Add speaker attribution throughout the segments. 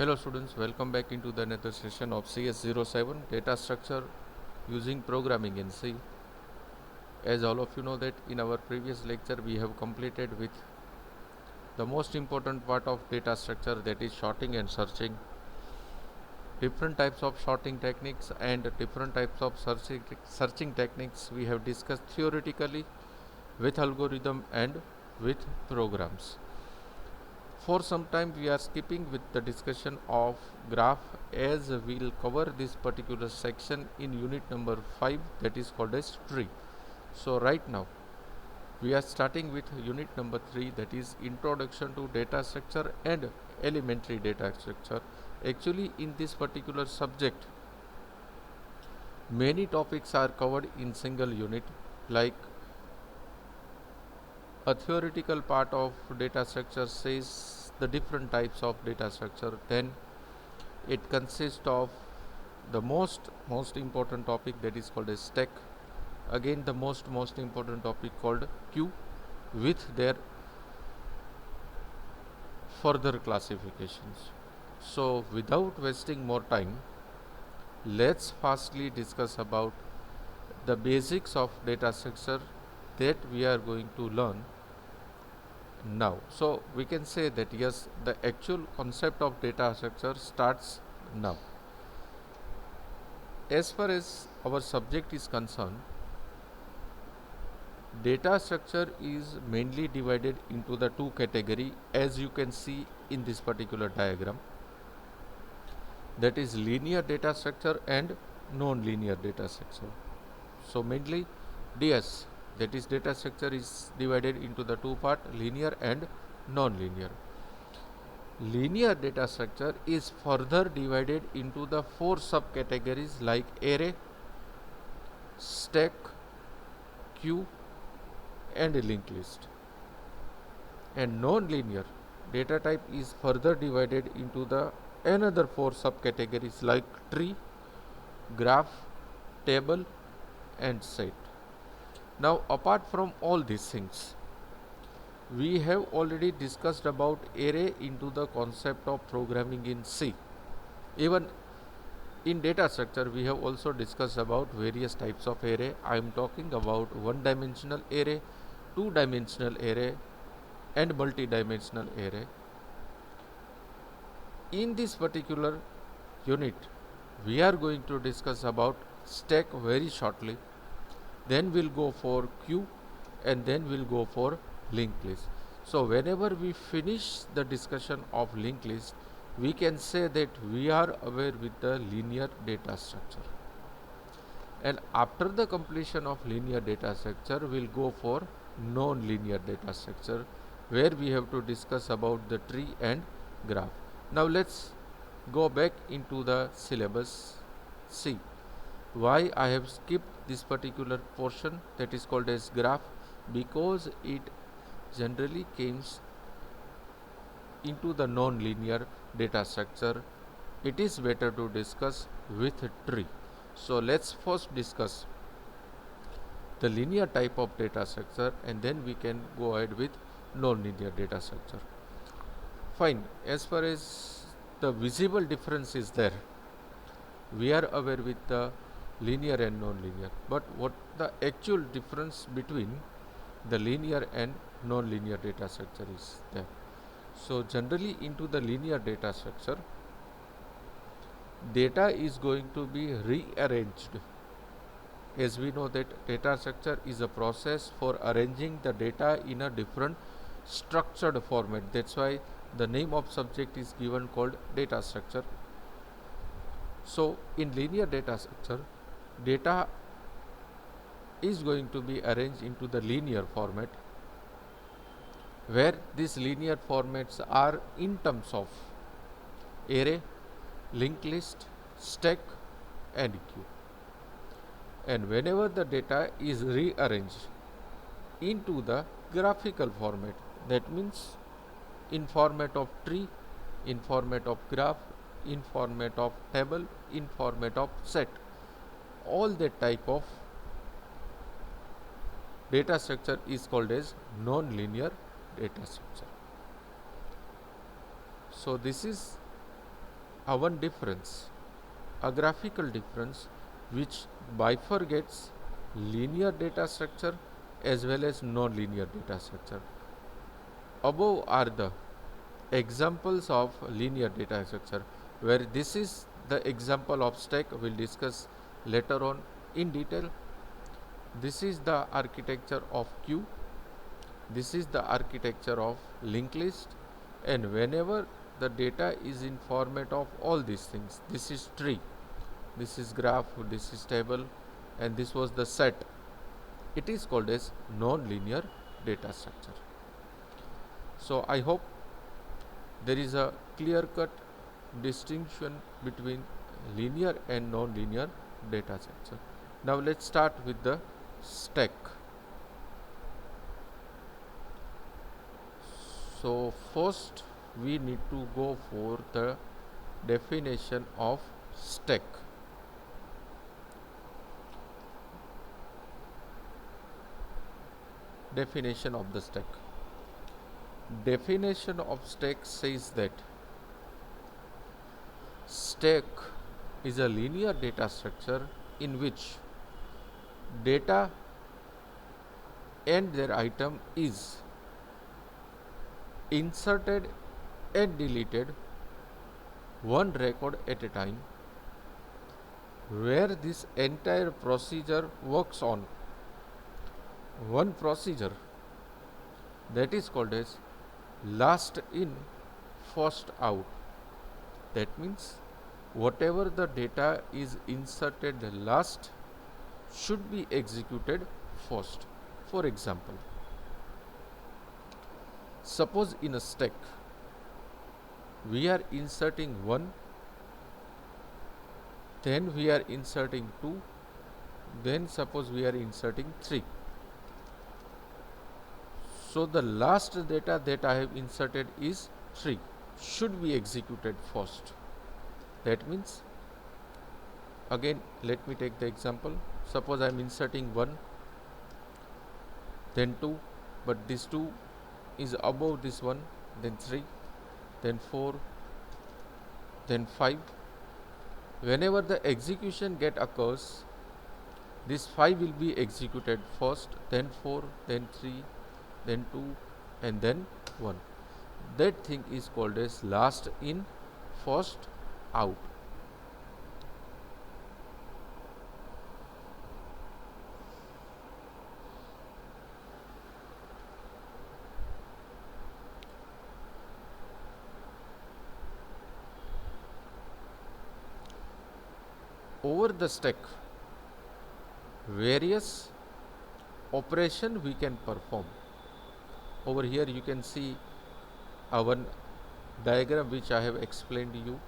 Speaker 1: Hello students, welcome back into the another session of CS07 data structure using programming in C. As all of you know that in our previous lecture we have completed with the most important part of data structure, that is sorting and searching. Different types of sorting techniques and different types of searching techniques we have discussed theoretically with algorithm and with programs. For some time we are skipping with the discussion of graph, as we will cover this particular section in unit number 5, that is called as tree. So right now we are starting with unit number 3, that is introduction to data structure and elementary data structure. Actually in this particular subject many topics are covered in single unit, like a theoretical part of data structure says the different types of data structure. Then it consists of the most important topic, that is called a stack. Again the most important topic called queue with their further classifications. So without wasting more time, let's fastly discuss about the basics of data structure that we are going to learn now. So we can say that yes, the actual concept of data structure starts now. As far as our subject is concerned, data structure is mainly divided into the two category, as you can see in this particular diagram, that is linear data structure and non-linear data structure. So mainly DS, that is data structure, is divided into the two part, linear and non-linear. Linear data structure is further divided into the four subcategories like array, stack, queue and linked list. And non-linear data type is further divided into the another four subcategories like tree, graph, table and set. Now apart from all these things, we have already discussed about array into the concept of programming in C. Even in data structure we have also discussed about various types of array. I am talking about one dimensional array, two dimensional array and multi-dimensional array. In this particular unit we are going to discuss about stack very shortly, then we'll go for queue and then we'll go for linked list. So whenever we finish the discussion of linked list, we can say that we are aware with the linear data structure. And after the completion of linear data structure, we'll go for non-linear data structure, where we have to discuss about the tree and graph. Now let's go back into the syllabus. See why I have skipped this particular portion, that is called as graph, because it generally comes into the non-linear data structure. It is better to discuss with tree. So let's first discuss the linear type of data structure and then we can go ahead with non-linear data structure. Fine, as far as the visible difference is there, we are aware with the linear and non-linear, but what the actual difference between the linear and non-linear data structure is there. So generally into the linear data structure, data is going to be rearranged. As we know that data structure is a process for arranging the data in a different structured format. That's why the name of subject is given called data structure. So in linear data structure, data is going to be arranged into the linear format, where these linear formats are in terms of array, linked list, stack and queue. And whenever the data is rearranged into the graphical format, that means in format of tree, in format of graph, in format of table, in format of set, all that type of data structure is called as non-linear data structure. So this is a one difference, a graphical difference which bifurcates linear data structure as well as non-linear data structure. Above are the examples of linear data structure, where this is the example of stack. We'll discuss later on in detail. This is the architecture of queue, this is the architecture of linked list, and whenever the data is in format of all these things, this is tree, this is graph, this is table, and this was the set, it is called as non-linear data structure. So I hope there is a clear-cut distinction between linear and non-linear data structure. Now let's start with the stack. So first we need to go for the definition of stack. Definition of the stack. Definition of stack says that stack is a linear data structure in which data and their item is inserted and deleted one record at a time, where this entire procedure works on one procedure that is called as last in first out. That means whatever the data is inserted last should be executed first. For example, suppose in a stack we are inserting 1, then we are inserting 2, then suppose we are inserting 3. So the last data that I have inserted is 3, should be executed first. That means, again let me take the example. Suppose I am inserting 1, then 2, but this 2 is above this 1, then 3, then 4, then 5. Whenever the execution get occurs, this 5 will be executed first, then 4, then 3, then 2, and then 1. That thing is called as last in first out. Over the stack, various operation we can perform. Over here you can see one diagram which I have explained to you.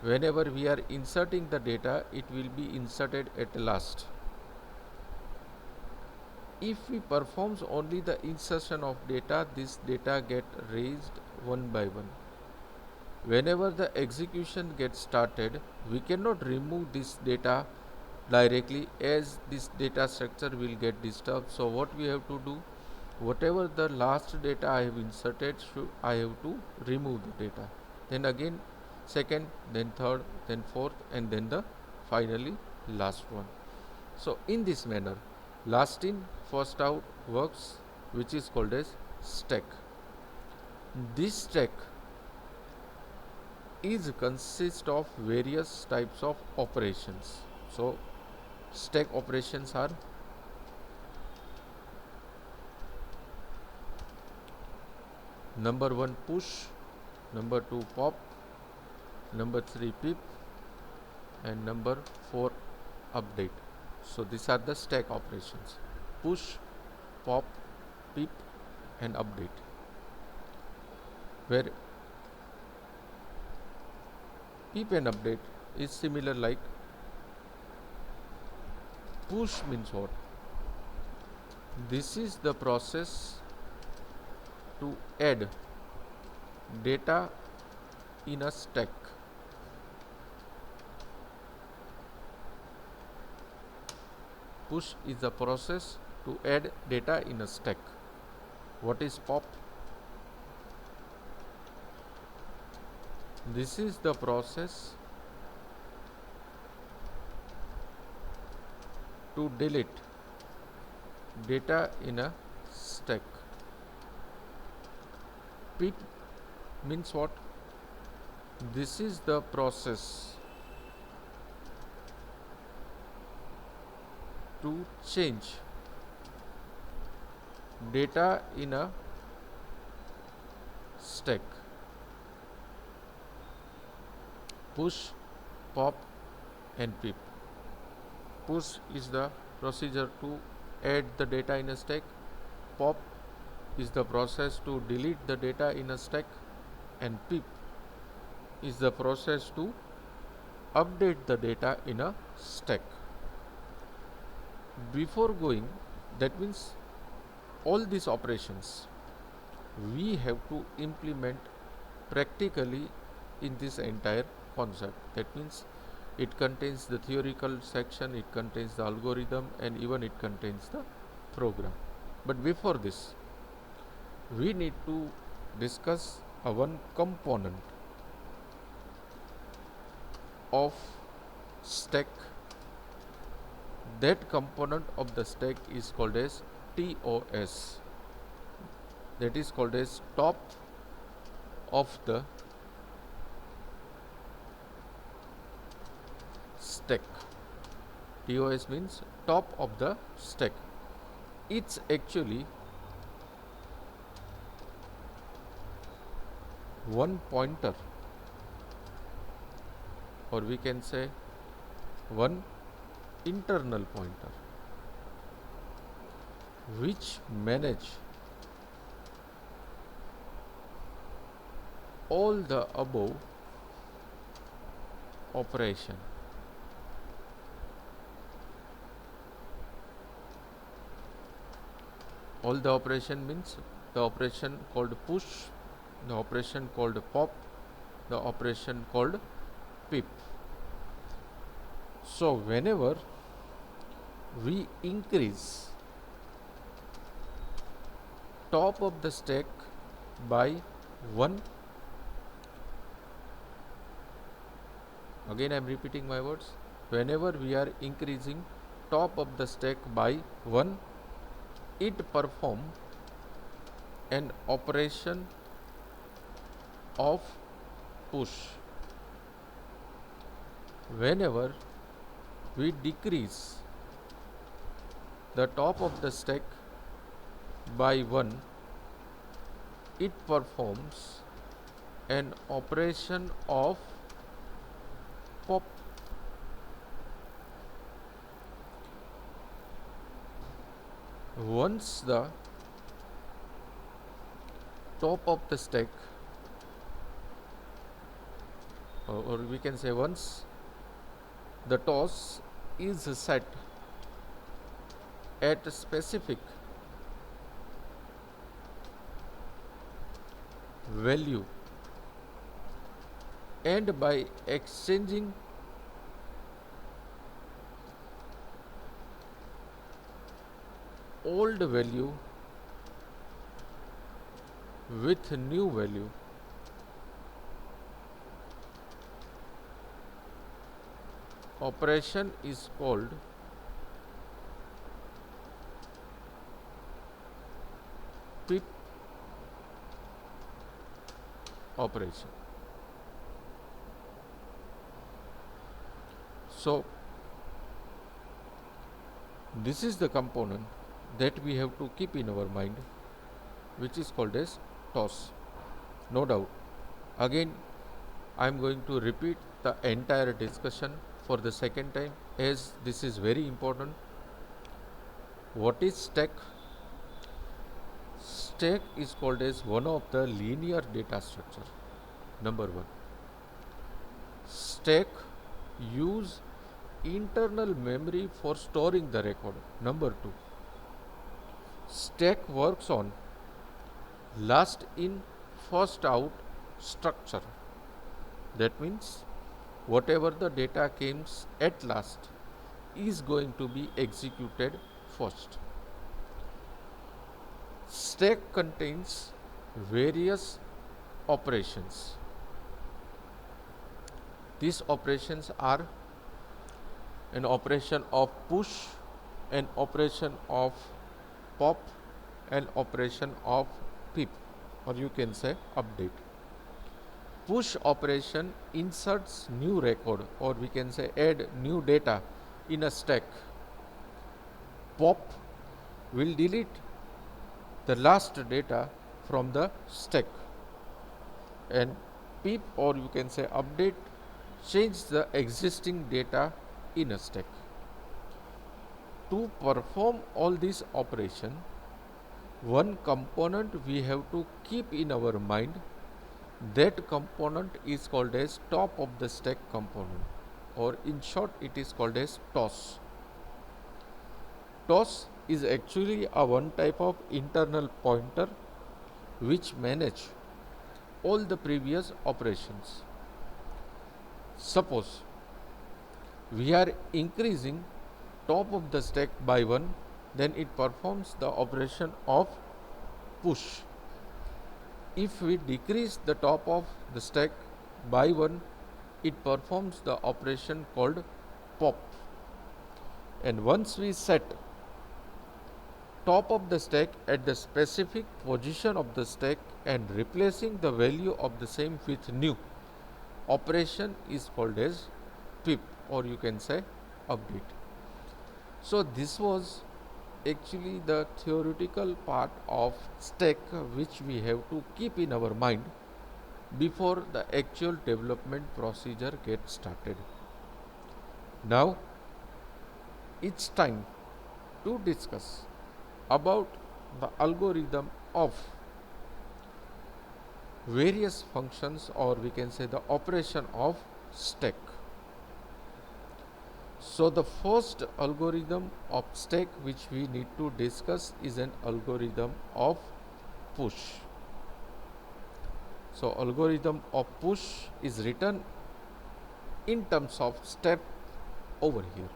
Speaker 1: Whenever we are inserting the data, it will be inserted at last. If we performs only the insertion of data, this data get raised one by one. Whenever the execution gets started, we cannot remove this data directly, as this data structure will get disturbed. So what we have to do, whatever the last data I have inserted, I have to remove the data. Then again second, then third, then fourth, and then the finally last one. So in this manner, last in first out works, which is called as stack. This stack is consist of various types of operations. So stack operations are number 1 push, number 2 pop, number 3 pip, and number 4 update. So these are the stack operations: push, pop, pip, and update. Where pip and update is similar, like push means what? This is the process to add data in a stack. Push is the process to add data in a stack. What is pop? This is the process to delete data in a stack. Pip means what? This is the process to change data in a stack. Push, pop and pip. Push is the procedure to add the data in a stack. Pop is the process to delete the data in a stack, and pip is the process to update the data in a stack. Before going, that means all these operations we have to implement practically in this entire concept. That means it contains the theoretical section, it contains the algorithm, and even it contains the program. But before this, we need to discuss a one component of stack. That component of the stack is called as TOS. That is called as top of the stack. TOS means top of the stack. It's actually one pointer, or we can say one internal pointer, which manage all the above operation. All the operation means the operation called push, the operation called pop, the operation called pip. So whenever we increase top of the stack by 1, again I am repeating my words, whenever we are increasing top of the stack by 1, it perform an operation of push. Whenever we decrease the top of the stack by 1, it performs an operation of pop. Once the top of the stack, or we can say once the TOS is set at a specific value, and by exchanging old value with new value, operation is called pip operation. So this is the component that we have to keep in our mind, which is called as TOS. No doubt. Again, I am going to repeat the entire discussion for the second time, as this is very important. What is stack? Stack is called as one of the linear data structure. Number 1. Stack use internal memory for storing the record. Number 2. Stack works on last in first out structure. That means whatever the data comes at last is going to be executed first. Stack contains various operations. These operations are an operation of push, an operation of pop, an operation of pip, or you can say update. Push operation inserts new record, or we can say add new data in a stack. Pop will delete the last data from the stack, and pip, or you can say update, change the existing data in a stack. To perform all these operation, one component we have to keep in our mind. That component is called as top of the stack component, or in short it is called as toss. Toss is actually a one type of internal pointer which manage all the previous operations. Suppose we are increasing top of the stack by 1, then it performs the operation of push. If we decrease the top of the stack by 1, it performs the operation called pop. And once we set top of the stack at the specific position of the stack and replacing the value of the same with new, operation is called as pip, or you can say update. So this was actually the theoretical part of stack which we have to keep in our mind before the actual development procedure gets started. Now it's time to discuss about the algorithm of various functions, or we can say the operation of stack. So the first algorithm of stack which we need to discuss is an algorithm of push. So algorithm of push is written in terms of step over here.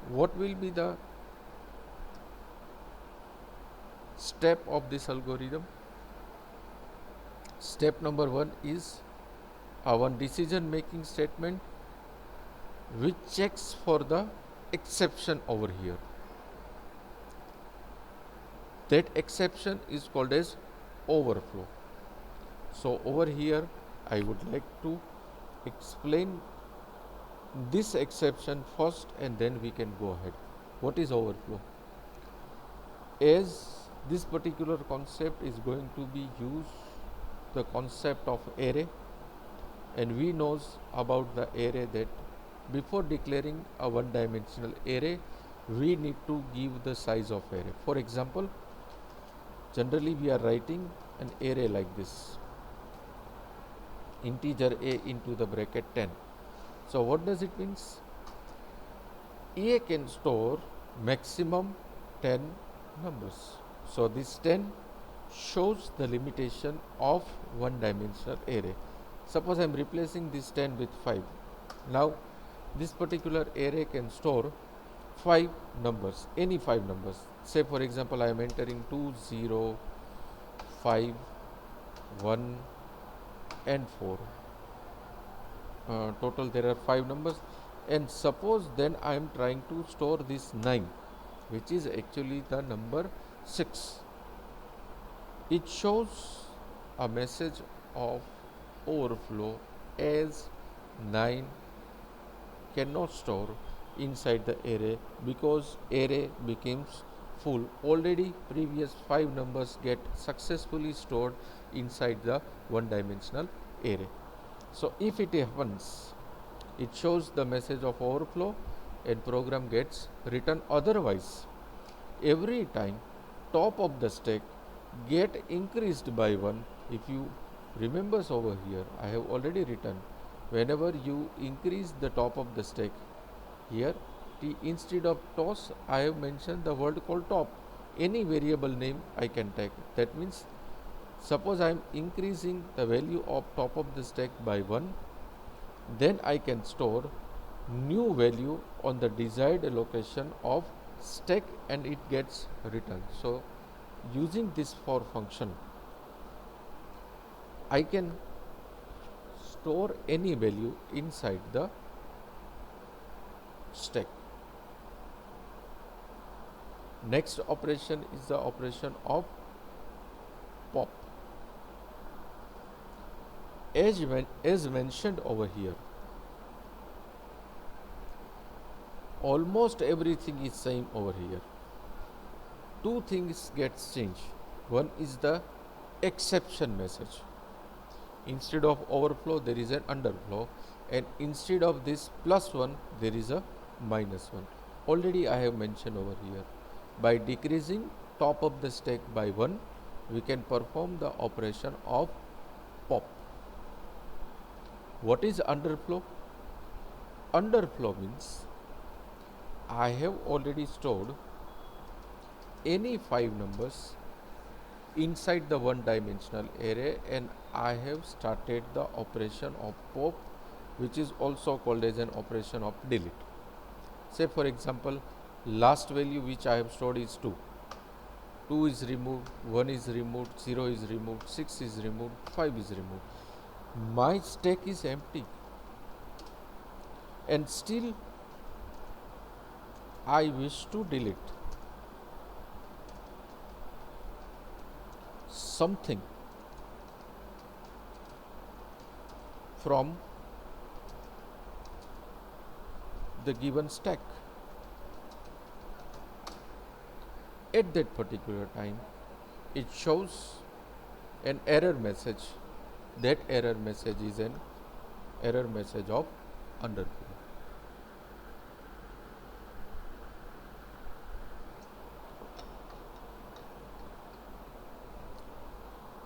Speaker 1: What will be the step of this algorithm? Step number 1 is one decision making statement which checks for the exception over here. That exception is called as overflow. So over here I would like to explain this exception first, and then we can go ahead. What is overflow? As this particular concept is going to be used, the concept of array, and we knows about the array that before declaring a one dimensional array we need to give the size of array. For example, generally we are writing an array like this: integer a into the bracket 10. So what does it means? A can store maximum 10 numbers. So this 10 shows the limitation of one dimensional array. Suppose I am replacing this 10 with 5. Now this particular array can store 5 numbers, any 5 numbers. Say for example I am entering 2, 0, 5, 1 and 4. Total there are 5 numbers, and suppose then I am trying to store this 9, which is actually the number 6. It shows a message of overflow as 9 cannot store inside the array because array becomes full. Already previous 5 numbers get successfully stored inside the one dimensional array. So if it happens, it shows the message of overflow and program gets written. Otherwise, every time top of the stack get increased by 1, if you remember over here, I have already written, whenever you increase the top of the stack, here instead of toss I have mentioned the word called top. Any variable name I can take. That means suppose I am increasing the value of top of the stack by 1, then I can store new value on the desired location of stack and it gets returned. So using this for function, I can store any value inside the stack. Next operation is the operation of pop. As mentioned over here, almost everything is same over here. Two things gets changed. One is the exception message. Instead of overflow, there is an underflow, and instead of this +1, there is a -1. Already I have mentioned over here. By decreasing top of the stack by 1, we can perform the operation of pop. What is underflow? Underflow means I have already stored any 5 numbers inside the one dimensional array, and I have started the operation of pop, which is also called as an operation of delete. Say for example, last value which I have stored is 2. 2 is removed, 1 is removed, 0 is removed, 6 is removed, 5 is removed. My stack is empty, and still I wish to delete something from the given stack. At that particular time, it shows an error message. That error message is an error message of underflow.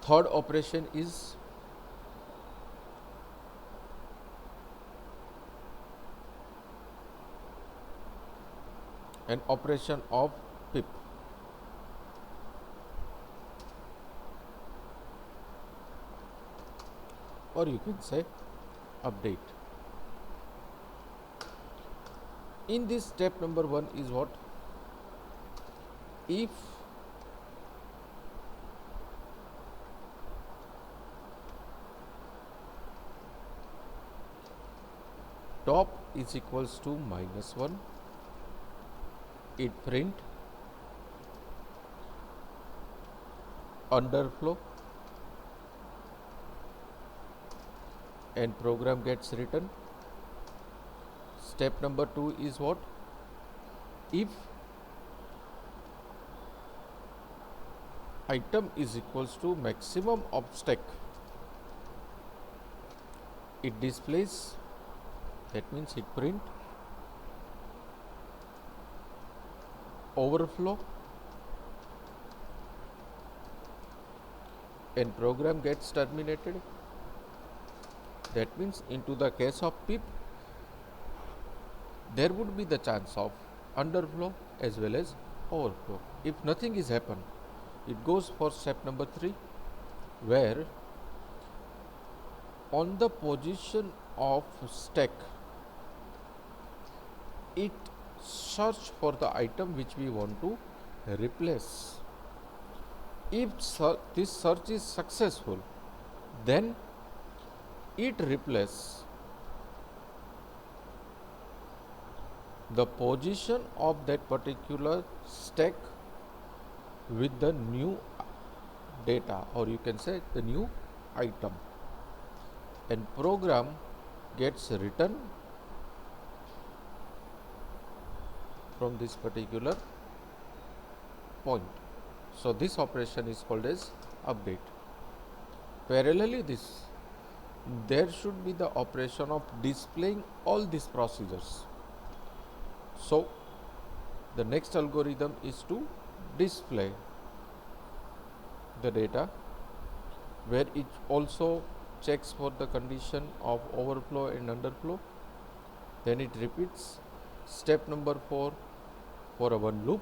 Speaker 1: Third operation is an operation of pip. Or you can say update. In this step number 1 is what? If top is equals to -1, it print underflow and program gets written. Step number 2 is what? If item is equals to maximum of stack, it displays, that means it print overflow and program gets terminated. That means into the case of pip, there would be the chance of underflow as well as overflow. If nothing is happened, it goes for step number 3, where on the position of stack, it search for the item which we want to replace. If this search is successful, then it replaces the position of that particular stack with the new data, or you can say the new item, and program gets written from this particular point. So this operation is called as update. Parallelly this, there should be the operation of displaying all these procedures. So the next algorithm is to display the data, where it also checks for the condition of overflow and underflow. Then it repeats step number 4 for a one loop,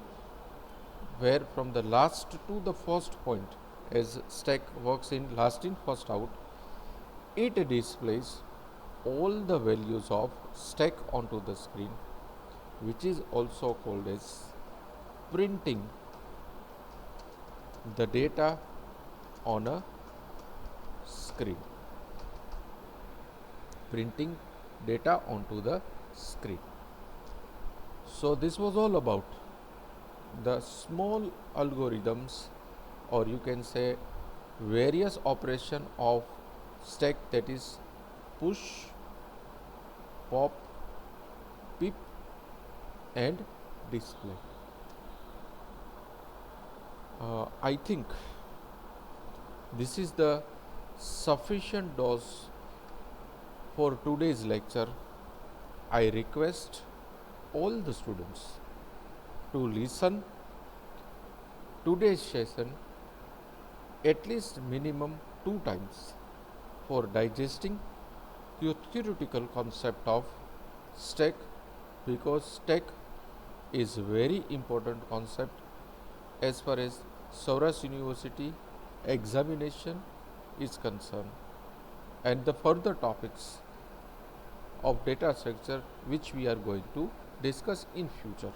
Speaker 1: where from the last to the first point, as stack works in last in first out, it displays all the values of stack onto the screen, which is also called as printing the data on a screen, printing data onto the screen. So this was all about the small algorithms, or you can say various operation of stack, that is push, pop, pip and display. I think this is the sufficient dose for today's lecture. I request all the students to listen today's session at least minimum 2 times for digesting your theoretical concept of stack, because stack is very important concept as far as Saurashtra University examination is concerned, and the further topics of data structure which we are going to discuss in future.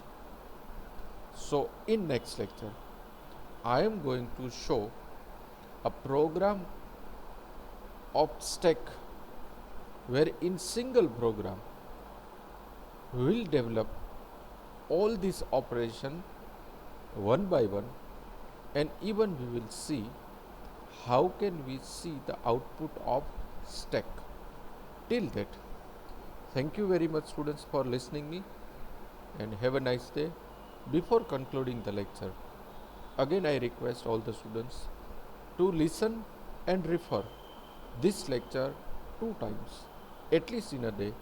Speaker 1: So in next lecture I am going to show a program of stack, where in single program we will develop all these operation one by one, and even we will see how can we see the output of stack. Till that, thank you very much students for listening me, and have a nice day. Before concluding the lecture, again I request all the students to listen and refer this lecture 2 times at least in a day,